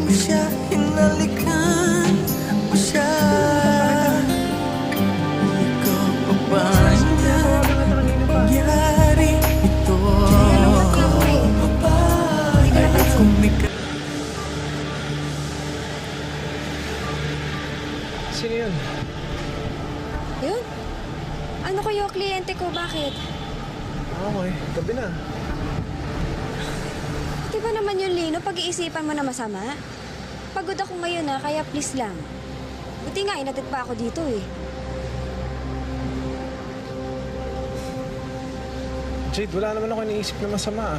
mo siya, hinalikan mo siya. Ikaw pa ba niya nangyari ito? Papayag kung ikaw. Sino yun? Yun? Ano kayo, kliyente ko? Bakit? Okay, gabi na. Di ba naman yun, Lino? Pag-iisipan mo na masama? Pagod ako ngayon kaya please lang. Buti nga, inatid pa ako dito eh. Jade, wala naman ako iniisip na masama